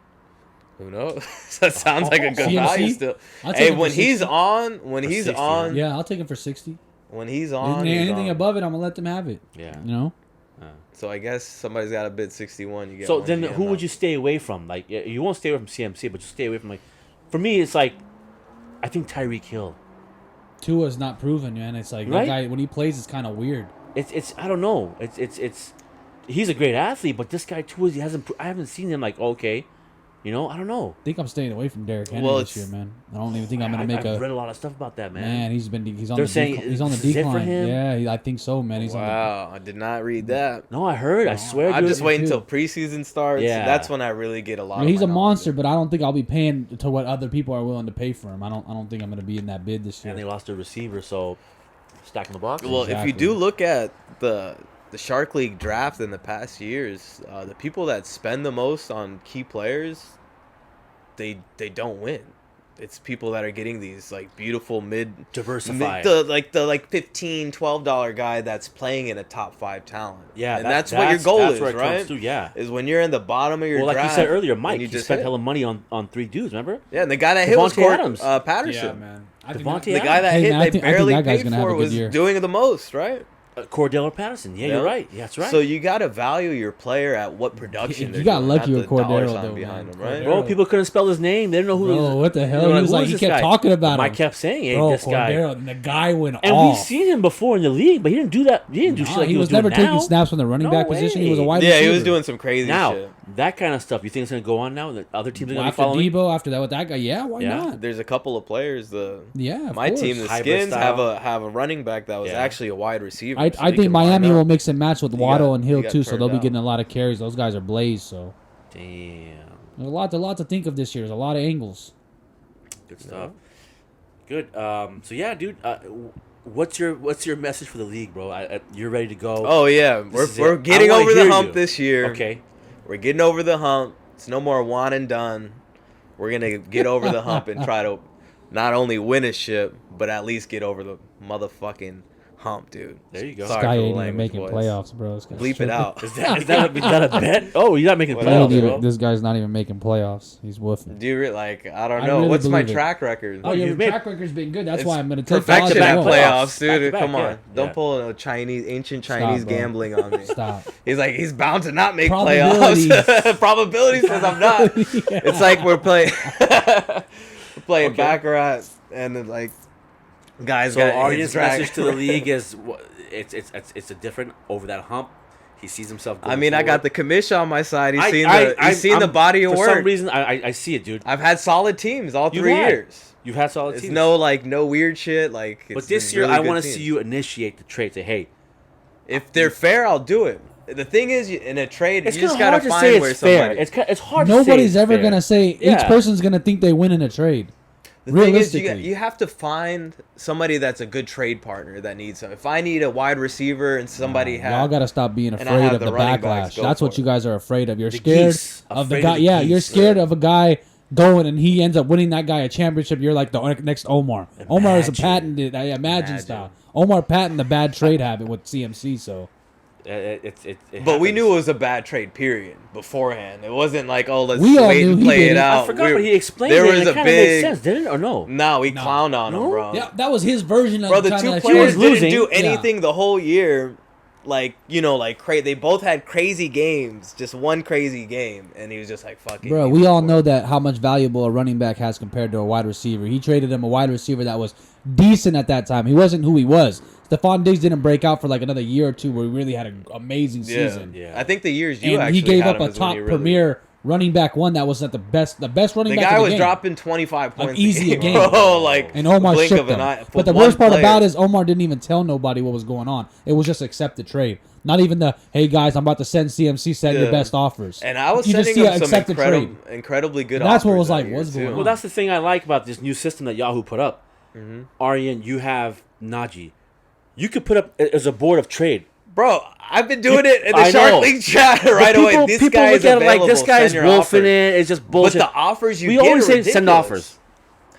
Who knows? That sounds like a good CMC? value still. I'll take Hey, him for when he's 60. on, when For he's 60, on, Yeah, I'll take him for 60. when he's on, he's Anything on. above it, I'm gonna let them have it. Yeah. You know. So I guess somebody's got to bid 61. You get. So one then, GM who would out. you stay away from? Like, you won't stay away from CMC, but you stay away from like. For me, it's like, I think Tyreek Hill. Tua's not proven, man. It's like Right? that guy when he plays, it's kind of weird. It's I don't know. It's he's a great athlete, but this guy Tua, he hasn't. I haven't seen him like okay, I don't know. I think I'm staying away from Derrick Henry Well, this year, it's- man. I don't even think I'm gonna make I've a. read a lot of stuff about that, man. Man, he's on They're the saying he's on the is it for decline. him? Yeah, I think so, man. He's on Wow, I did not read that. No, I heard. I swear. I'm dude. just waiting too. until preseason starts. Yeah. That's when I really get a lot. the. of He's my a monster, knowledge. but I don't think I'll be paying to what other people are willing to pay for him. I don't think I'm gonna be in that bid this year. And they lost their receiver, so stacking the box. Well, if you Exactly. do look at the Shark League draft in the past years, the people that spend the most on key players, they don't win. it's people that are getting these like beautiful Diversify. the $15, $12 guy that's playing in a top 5 talent. Yeah, and that's what your goal that's is, where it right? comes to, yeah. Is when you're in the bottom of your Well, like draft. you said earlier, and Mike, you he just spent hit. hella money on 3 dudes. Remember? Yeah, and the guy that hit was Devontae Adams. Patterson. Yeah, man. I think Devontae The guy that Hey, hit, man, I they think barely that guy's paid gonna have for a good was year. doing the most, right? Cordell Patterson. Yeah, Yeah. you're right. Yeah, that's right. So you got to value your player at what production You they're got doing, lucky not with the dollar Cordero, sign though, behind man. him, right? Bro, people couldn't spell his name. They didn't know who. Bro, what the hell? They were He was "Who like, is he this kept guy?" talking about Mike him. kept saying, "Hey, Bro, this guy." Cordero, and the guy went And off. we've seen him before in the league, but he didn't do that. He didn't do shit like he he was doing never now. taking snaps from the running No back position. He was a way. wide Yeah, receiver. he was doing some crazy Now, shit. that kind of stuff, you think it's going to go on now? That other teams are going to be After following? Debo, after that with that guy, yeah, why Yeah. not? There's a couple of players. Yeah, of My course. team, the Hybrid Skins, style. have a running back that was Yeah. actually a wide receiver. I so he think can line Miami up. will mix and match with Waddle and Hill he got too, so they'll be turned getting out. a lot of carries. Those guys are blazed, so Damn. there's a lot to think of this year. There's a lot of angles. Good stuff. Good. So, yeah, dude, what's your message for the league, bro? You're ready to go. Oh yeah, This is we're it. getting I wanna over the hear hump you. this year. Okay. We're getting over the hump. It's no more one and done. We're gonna get over the hump and try to not only win a ship, but at least get over the motherfucking hump, dude. There you go. Sorry This guy for the ain't even language, making boys. playoffs, bro. This guy's Bleep it tripping. out. Is that a bet? Oh, you're not making What playoffs, else, bro. This guy's not even making playoffs. He's woofing. Do you like? I don't I know. really What's my believe it. track record? Oh, your you've made- track record's been good. That's It's why I'm going to take perfection the at odds. playoffs, dude. Back to back, Come on, yeah. don't Yeah. pull ancient Chinese bro. gambling on me. Stop. He's like, he's bound to not make Probabilities. playoffs. Probability says I'm not. It's like we're playing Okay. baccarat, and then like guys So got Aryan's his track. message to the league is it's a different over that hump. He sees himself. Going I mean, I got forward. the commission on my side. He's I'm- seen the body of for work. some reason, I see it, dude. I've had solid teams all You've 3 had. years. You've had solid It's teams. no weird shit. Like, but it's this been year, really I good want to teams. see you initiate the trade. Say, hey, If they're fair, I'll do it. The thing is, in a trade, it's you just kind of gotta hard to say find where it's fair. somebody. It's hard. to say Nobody's it's ever fair. going to say Yeah. each person's going to think they win in a trade. The thing is, Realistically. you have to find somebody that's a good trade partner that needs some. If I need a wide receiver and somebody Y'all got to stop being and I afraid have of the the running backs backlash. go That's for what you it. guys are afraid of. You're The scared geese. of the Afraid guy. of the Yeah, you're geese. scared of a guy going and he ends up winning that guy a championship. You're like the next Omar. Omar is a Imagine. patented, imagine style. Omar patented the bad trade habit with CMC. So It But we happens. knew it was a bad trade, period, beforehand. It wasn't like, oh, let's We all wait knew and he play did it it. out. I forgot, but he explained there it. was And it a kind of made big. sense, didn't it, or no? No, we clowned on him, No? bro. yeah, that was his version of Bro, the trying two to players was losing. didn't do Yeah. anything the whole year. Like, they both had crazy games, just one crazy game, and he was just like, fuck it. Bro, he we went all for know it. that how much valuable a running back has compared to a wide receiver. He traded him a wide receiver that was decent at that time. He wasn't who he was. Stephon Diggs didn't break out for like another year or two where he really had an amazing season. Yeah. I think the years you And actually he gave had up him a is when top he really- premier running back one that was at the best running The back guy in the was game. dropping 25 points easy a a game, game. bro. Like, And Omar blink shipped of an them. eye. But the One worst part player. about it is Omar didn't even tell nobody what was going on. It was just accept the trade. Not even the, hey guys, I'm about to send CMC, send your Yeah. best offers. And I was You just sending see him some accept the trade. incredibly good That's what offers was like, that year, what's too. going Well, on? that's the thing I like about this new system that Yahoo put up. Mm-hmm. Aryan, you have Najee. You could put up as a board of trade. Bro, I've been doing it in the I Shark know. League chat But right away. This people guy look is at it available. like this guy is Send your offer. wolfing it. It's just But bullshit. the offers you we get always are say ridiculous. send offers.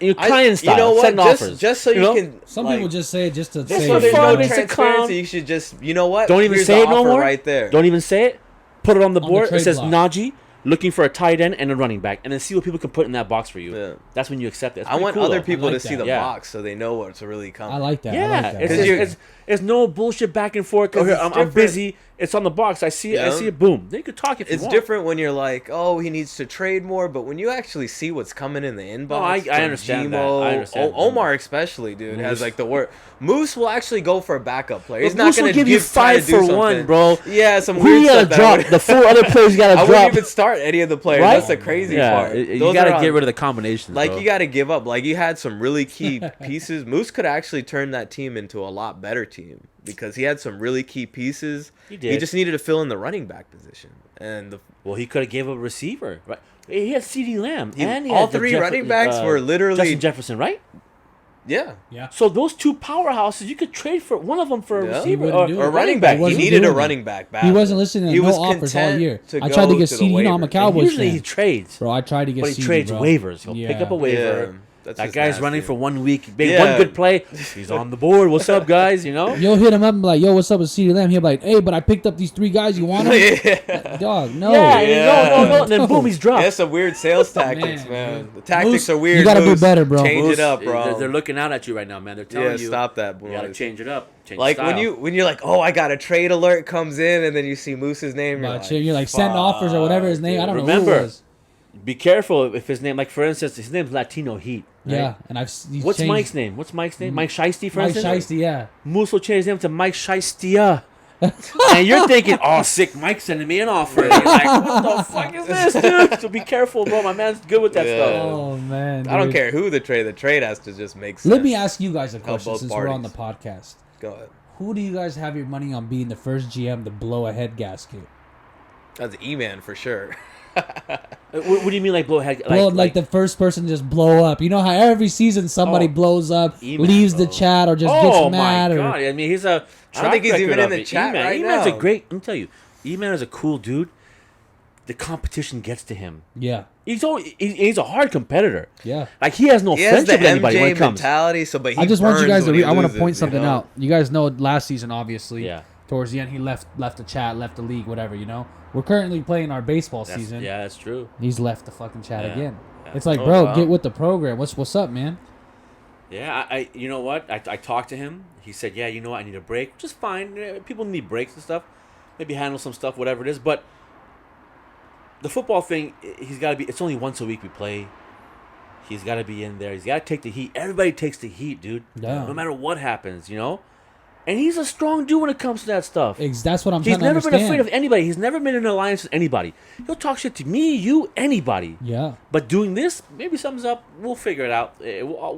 You client style. You know what? Send offers. Just so you know? can. Some like, people just say it just to just say so it. there's fun, no it's a transparency. clown. You should just, you know what? Don't even Here's say the it no offer more. right there. Don't even say it. Put it on the the board. It trade says block. Najee looking for a tight end and a running back, and then see what people can put in that box for you. Yeah. That's when you accept it. It's I pretty want cool, other though. people I like to see that. the Yeah. box so they know what's really coming. I like that. Yeah, I like that. it's, Because just, you- it's no bullshit back and forth. Oh, 'Cause here, it's I'm different. busy. It's on the box. I see it. I Yeah. see it. Boom. Then you could talk if you It's want. different when you're like, oh, he needs to trade more, but when you actually see what's coming in the inbox, No, I from understand that. Gmo, I understand that. Omar especially, dude, has Moose. like the word. Moose will actually go for a backup player. But He's not Moose going will to give you try to 5 do for something. 1, bro. Yeah, some Who weird you stuff. gotta drop? The 4 other players you gotta I drop. wouldn't even start any of the players. Right? That's the crazy Yeah, part. you Those gotta are get on- rid of the combinations. Like bro. you got to give up. Like you had some really key pieces. Moose could actually turn that team into a lot better team because he had some really key pieces. He did. He just needed to fill in the running back position. And Well, he could have gave up a receiver. Right? He had C.D. Lamb. He- and he all had the three running backs were literally- Justin Jefferson, right? yeah, Yeah. So those 2 powerhouses, you could trade for one of them for a Yeah. receiver He wouldn't or, do or it. a running back. He wasn't needed a doing running it. back. He wasn't listening to He no was offers all content year. to I tried to go get to the CD. You know I'm a waivers. Cowboys Usually fan. he trades, Bro, I tried to get but he CD, trades bro. waivers. He'll Yeah. pick up a waiver, Yeah. That's that just guy's nasty. running for 1 week. Made one good play. He's on the board. What's up, guys? You know? You'll hit him up and be like, yo, what's up with CeeDee Lamb? He'll be like, hey, but I picked up these 3 guys. You want them? Yeah. Dog, no. No. And then boom, he's dropped. That's some weird sales tactics, man. The tactics Moose, are weird. you gotta do Moose. better, bro. Change Moose, it up, bro. They're looking out at you right now, man. They're telling you. Stop that, boys. You gotta change it up. Change Like style. when you're like, oh, I got a trade alert comes in, and then you see Moose's name. You're like, send offers or whatever his name. I don't know who Remember, it was. be careful if his name, like for instance, his name's Latino Heat. Right? Yeah, and What's Mike's name? Mike Shiesty, for Mike instance? Shiesty, yeah. Moose will change his name to Mike Shiestia. And you're thinking, oh, sick, Mike's sending me an offer. And you're like, what the fuck is this, dude? So be careful, bro. My man's good with that stuff. Oh, man. I don't dude. care who the trade has to just make sense. Let me ask you guys a question both since we're on the parties. podcast. Go ahead. Who do you guys have your money on being the first GM to blow a head gasket? That's E-Man for sure. What do you mean, like blow head? Like the first person to just blow up. You know how every season somebody blows up, E-Man, leaves the bro. chat, or just oh gets mad. my or god! I mean, he's a. I don't think he's track even record in the of it. chat E-Man. right E-Man's now. a great. Let me tell you, E-Man is a cool dude. The competition gets to him. Yeah, He's a hard competitor. yeah. Like he has no He has friendship the with anybody when MJ it comes. mentality, so but he I just want you burns guys to. when he I want to loses, point something you know? out. You guys know last season, obviously. Yeah. Towards the end, he left the chat, left the league, whatever. You know, we're currently playing our baseball season. Yeah, that's true. He's left the fucking chat Yeah. again. Yeah. It's like, Oh, bro, wow. get with the program. What's up, man? Yeah, I you know what? I talked to him. He said, yeah, you know what? I need a break. Just fine. People need breaks and stuff. Maybe handle some stuff, whatever it is. But the football thing, he's got to be. It's only once a week we play. He's got to be in there. He's got to take the heat. Everybody takes the heat, dude. Yeah. No matter what happens, you know. And he's a strong dude when it comes to that stuff. That's what I'm He's trying to never understand. been afraid of anybody. He's never been in an alliance with anybody. He'll talk shit to me, you, anybody. Yeah. But doing this, maybe something's up. We'll figure it out.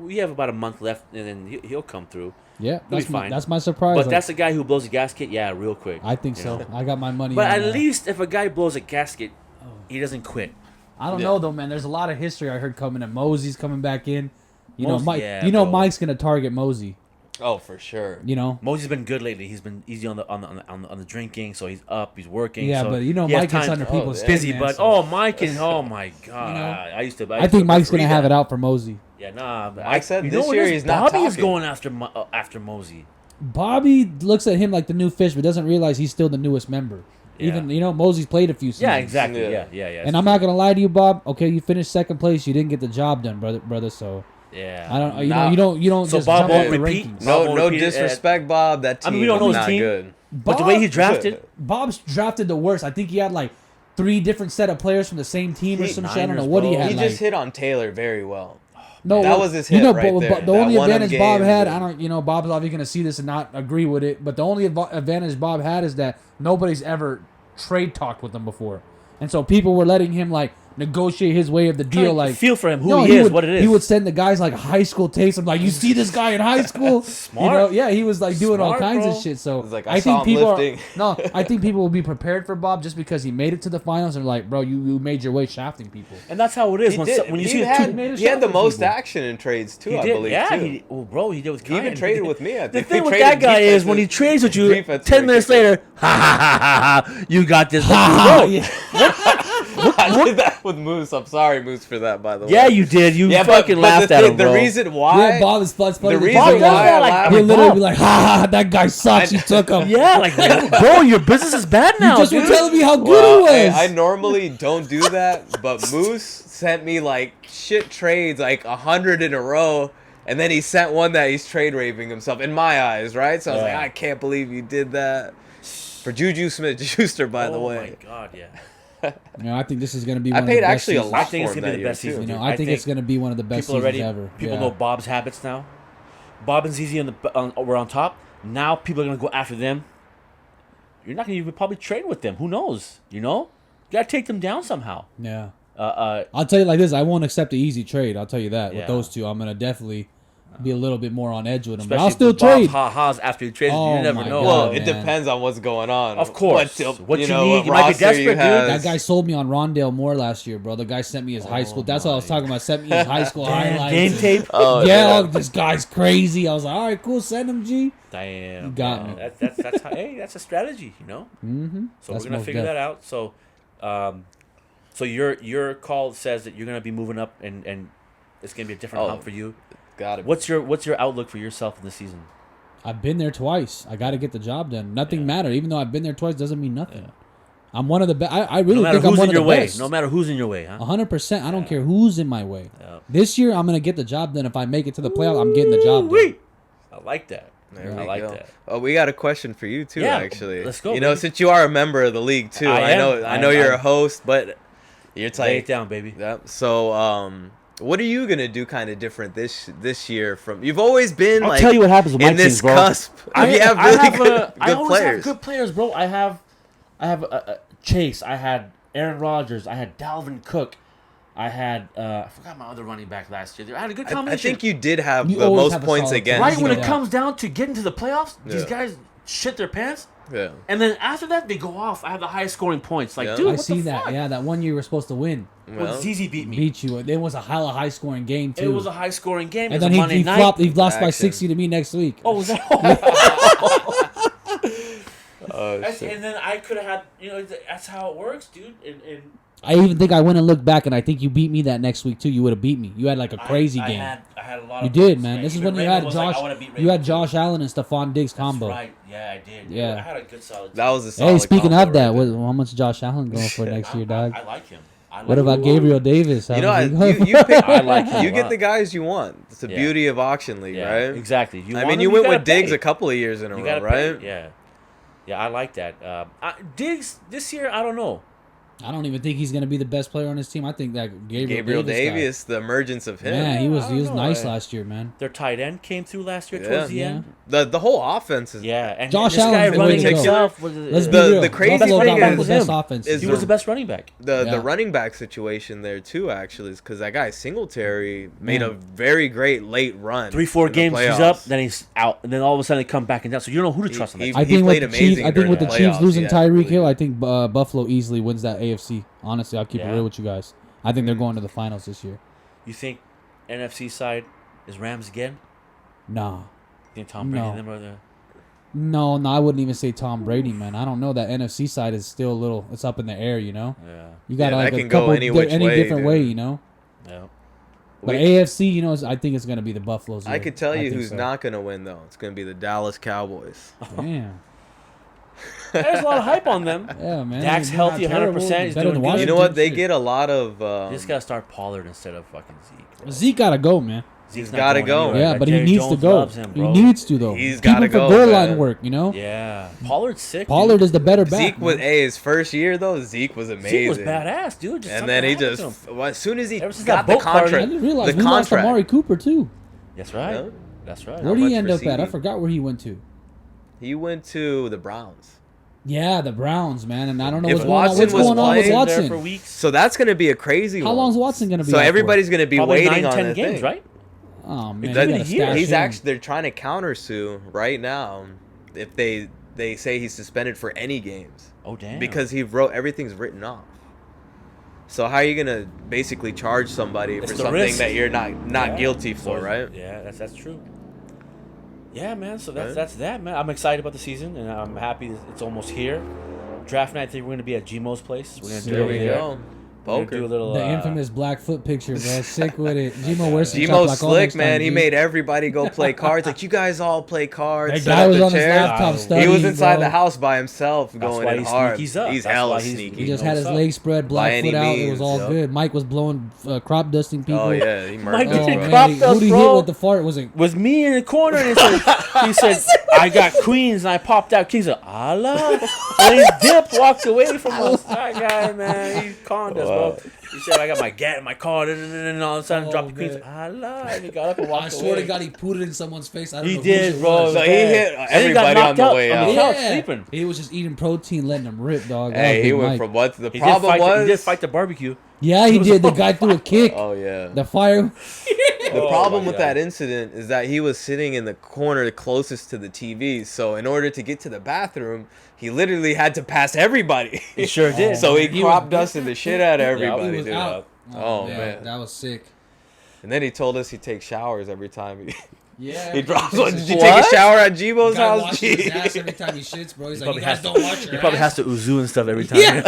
We have about a month left, and then he'll come through. Yeah, He'll that's be fine. that's my surprise. But Like, that's the guy who blows a gasket. Yeah, real quick. I think you so. know? I got my money. But on at that. least if a guy blows a gasket, he doesn't quit. I don't Yeah. know though, man. There's a lot of history I heard coming. And Mosey's coming back in. You know, Mosey- Mike. yeah, you know, bro. Mike's gonna target Mosey. Oh, for sure. You know. Mosey's been good lately. He's been easy on the drinking, so he's up, he's working. Yeah, so but you know, he has Mike gets time- under people's yeah. skin, busy, man, but so- Mike and oh my god, You know, I used to. I think Mike's gonna referee have that. it out for Mosey. Yeah, nah. But Mike said you this know what year it is? he's not Bobby is talking. going after Mosey. Bobby looks at him like the new fish, but doesn't realize he's still the newest member. Yeah. Even Mosey's played a few seasons. Yeah, exactly. Yeah. Yeah. And I'm not gonna lie to you, Bob. Okay, you finished second place. You didn't get the job done, brother. So Yeah. I don't. Nah. You don't So just Bob jump won't up the repeat? rankings. Bob No won't repeat it, disrespect, Bob. That team I mean, we don't know was his not team. good. But the way he drafted, Bob's drafted the worst. I think he had like 3 different set of players from the same team or some shit. I don't know Niners, what he bro. had. He like, just hit on Taylor very well. no, that was his hit right there. The That only won him advantage Bob games had, and- Bob's obviously going to see this and not agree with it, but the only advantage Bob had is that nobody's ever trade talked with him before. And so people were letting him like negotiate his way of the deal. Trying to Like feel for him, who he is, what it is. He would send the guys like high school tapes. I'm like, you see this guy in high school? Smart. Yeah, he was like doing all Smart, kinds bro. of shit. So It's like, I saw think him people lifting. I think people will be prepared for Bob just because he made it to the finals and like, bro, you made your way shafting people. and that's how it is. He When, did. when you he see the had, two, made a he had shot the for most people. action in trades too. he I did, believe yeah. too. Bro, he did with He even Kyan. traded with me. I The think thing He with traded that guy is defensive- when he trades with you, defensive 10 minutes kicker. later, you got this. Bro, I did that with Moose. I'm sorry, Moose, for that. By the way. yeah, you did. You Yeah, fucking laughed the at thing- him, bro. The reason why. Yeah, Bob is funny. The reason Bob does why that, I like, laugh. He'll literally Bob. be like, that guy sucks. He took him. Yeah, like, bro, your business is bad now, You just were dude. telling me how good Well, it hey, was. I normally don't do that, but Moose sent me like shit trades, like 100 in a row, and then he sent one that he's trade raving himself in my eyes, right? So I was Yeah. like, I can't believe you did that for Juju Smith-Schuster, by the Oh way. my god, yeah. I think this is going to be I one of the paid best actually a seasons. lot I think for it's him gonna be that the year best too. season. You know, dude. I think it's going to be one of the best People seasons already, ever. people Yeah. know Bob's habits now. Bob and ZZ we're on top. Now people are gonna go after them. You're not gonna even probably trade with them. Who knows? You know, you gotta take them down somehow. Yeah. Uh, I'll tell you like this. I won't accept the easy trade. I'll tell you that. Yeah. With those two, I'm going to definitely be a little bit more on edge with them. But especially I'll still with Bob's trade. ha-has after you trade. Oh you never my know. God, Well, man. it depends on what's going on. Of course. What you need, what you might be roster desperate, dude. have. That guy sold me on Rondale Moore last year, bro. The guy sent me his high school. That's what I was talking about. Sent me his high school highlights. Game tape. Oh, yeah, yeah. this guy's crazy. I was like, all right, cool. Send him, G. Damn. You got me. That's how. Hey, that's a strategy. You know. Mm-hmm. So we're gonna figure that out. So, so your call says that you're gonna be moving up and it's gonna be a different hump for you. Got it. What's your outlook for yourself in the season? I've been there twice. I got to get the job done. Nothing mattered. Even though I've been there twice, doesn't mean nothing. I'm one of the best. I really think I'm one of the best. No matter who's in your way, huh? 100%. I don't care who's in my way. Yeah. This year, I'm gonna get the job done. If I make it to the playoff, I'm getting the job done. I like that. I like that. Oh, we got a question for you too. Actually, let's go. You know, since you are a member of the league too, I know you're a host, but you're tight. Lay it down, baby. Yeah. So, what are you gonna do kind of different this year? From you've always been I'll tell you what happens with my in this teams, bro. cusp. I Good always players. have good players, bro. I have Chase. I had Aaron Rodgers. I had Dalvin Cook. I had I forgot my other running back last year. I had a good combination. I think you did have the most points against. Right when it comes down to getting to the playoffs, these guys shit their pants. Yeah. And then after that, they go off. I have the highest scoring points. Like, dude, I see that. Fuck? Yeah, that one year you were supposed to win. Well, ZZ beat me. Beat you. It was a high scoring game too. It was a high scoring game. And then he flopped. He lost by 60 to me next week. Oh, was that? And then I could have had. That's how it works, dude. And I even think I went and looked back, and I think you beat me that next week too. You would have beat me. You had like a crazy game. I had a lot. You of did, points, man. This is Even when you Raymond had Josh. You had Josh Allen and Stephon Diggs combo. That's right. Yeah, I did. Yeah. I had a good solid. That was a solid. Hey, speaking of that, right how much Josh Allen going for next year, dog? I like him. What about Gabriel Davis? You know, you pick. I like him you get the guys you want. It's the beauty of auction league, right? Exactly. You went with Diggs a couple of years in a row, right? Yeah. Yeah, I like that. Diggs this year, I don't know. I don't even think he's going to be the best player on his team. I think that Gabriel Davis, the emergence of him. Yeah, he was nice last year, man. Their tight end came through last year towards the end. The whole offense is and Josh this guy Allen's running the way to himself go. was Let's be real. the crazy Buffalo thing got is the best offense. He was the best running back. The running back situation there too, actually, is because that guy Singletary made a very great late run. 3-4 games he's up, then he's out, and then all of a sudden they come back and down. So you don't know who to trust. I think with the Chiefs losing Tyreek Hill, I think Buffalo easily wins that AFC. Honestly, I'll keep it real with you guys. I think they're going to the finals this year. You think NFC side is Rams again? Nah. You think Tom Brady and them are the... No, I wouldn't even say Tom Brady, man. I don't know. That NFC side is still a little. It's up in the air, you know. Yeah. You got like a couple any different way, you know. Yeah. But AFC, you know, I think it's gonna be the Buffaloes. I could tell you who's not gonna win though. It's gonna be the Dallas Cowboys. Damn. There's a lot of hype on them. Yeah, man. Dak's healthy 100%. He's doing good. You know what? They get a lot of. You just gotta start Pollard instead of fucking Zeke. Bro. Zeke gotta go, man. He's gotta go. Yeah, but he needs to go. He needs to though. He's gotta go. Keep him for goal line work, you know. Yeah, Pollard's sick. Pollard is the better back. Zeke was his first year though. Zeke was amazing. Zeke was badass, dude. And then he just as soon as he got the contract, I didn't realize we lost Amari Cooper too. That's right. Yeah. That's right. Where did he end up at? I forgot where he went to. He went to the Browns. Yeah, the Browns, man, and I don't know if what's going on with Watson. For weeks. So that's going to be a crazy one. How long is Watson going to be? So everybody's going to be probably waiting 9, 10 on games, thing. right? Oh man, he's actually they're trying to countersue right now if they say he's suspended for any games. Oh damn! Because everything's written off. So how are you gonna basically charge somebody for something risk that you're not guilty for, right? Yeah, that's true. Yeah, man. So that's that, man. I'm excited about the season, and I'm happy it's almost here. Draft night, I think we're gonna be at Gmo's place. We're gonna do it over there. Poker. Do a little, the infamous Blackfoot picture, bro. Sick with it. Gmo wears Gmo's slick, man. He made everybody go play cards. Like, you guys all play cards. That guy was on his laptop studying, he was inside the house by himself going in hard. He's hella sneaky. He just had his legs spread, Blackfoot out. It was all good. Mike was blowing crop dusting people. Oh, yeah. He Mike did crop dust, who did he hit with the fart? Was me in the corner. And he said, I got queens, and I popped out kings. Like, Allah. And he dipped, walked away from us. That guy, man. He conned us, bro. He said, I got my gat in my car, and all of a sudden dropped the queens. Allah. And he got up and walked away. I swear to God, he put it in someone's face. I don't know He did, bro. So he hit everybody on the way out. Yeah. Sleeping. He was just eating protein, letting him rip, dog. Hey, he went from what the problem was. He did fight the barbecue. Yeah, he did. The guy threw a kick. Oh, yeah. The fire. The problem with that incident is that he was sitting in the corner closest to the TV. So in order to get to the bathroom, he literally had to pass everybody. He sure did. So he crop dusted the shit out of everybody. He was out. Oh man, that was sick. And then he told us he takes showers every time Yeah. he drops one. Did you take a shower at Gmo's house? Washes his ass every time he shits, bro. He's like, you guys don't wash your He probably ass. has to uzu and stuff every time. Yeah.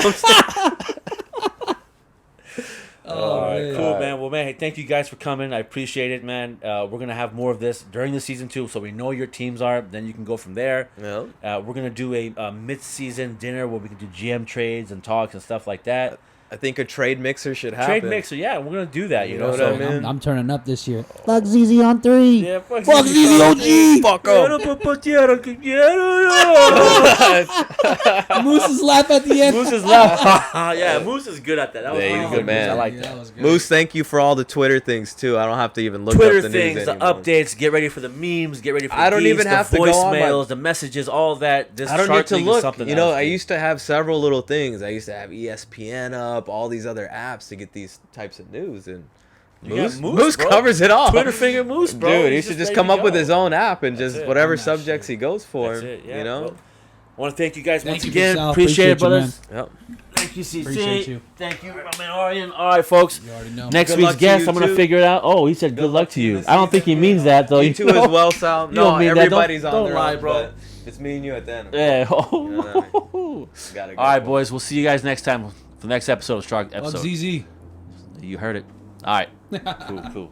Oh way. Cool, man. Well, man, hey, thank you guys for coming. I appreciate it, man. We're going to have more of this during the season, too, so we know your teams are. Then you can go from there. Yeah. We're going to do a mid-season dinner where we can do GM trades and talks and stuff like that. I think a trade mixer should happen. Trade mixer, yeah, we're going to do that, you know. what So, I mean? I'm turning up this year. Fuck ZZ on 3. yeah, fuck ZZ OG. Fuck Moose's laugh at the end. Moose is laugh. Yeah, Moose is good at that. That was Yeah, really he's good, a man. Moose. I like Yeah, that. that was good. Moose, thank you for all the Twitter things too. I don't have to even look Twitter up the things, news the anymore. updates. Get ready for the memes. Get ready for the I don't geeks, even have the to go on my- voicemails, the messages, all that. This I don't Shark need to League is look. something You know, else, I dude. used to have several little things. I used to have ESPN up, all these other apps to get these types of news, and You got Moose bro. covers it all. Twitter finger Moose, bro. Dude, he He's should just ready come to up with go. his own app and That's just it. whatever I'm not subjects sure. he goes for. That's it, yeah. You know. Well, I want to thank you guys Thank once you, again. Sal. Appreciate it, Appreciate you, brothers. Yep. Thank you, CC. Appreciate you. Thank you, my man Arian. All right, folks. You already know. Next Good week's luck to guest, you, I'm going to too. figure it out. Oh, he said good luck to you. this I don't think he season, means that, though. You too as well, Sal. You No, don't mean that. Don't- everybody's on don't their lie, own, bro. but it's me and you at the end. Yeah. You know what I mean? Gotta go. All right, boys. We'll see you guys next time for the next episode of Shark Fuck episode. ZZ. You heard it. All right. Cool.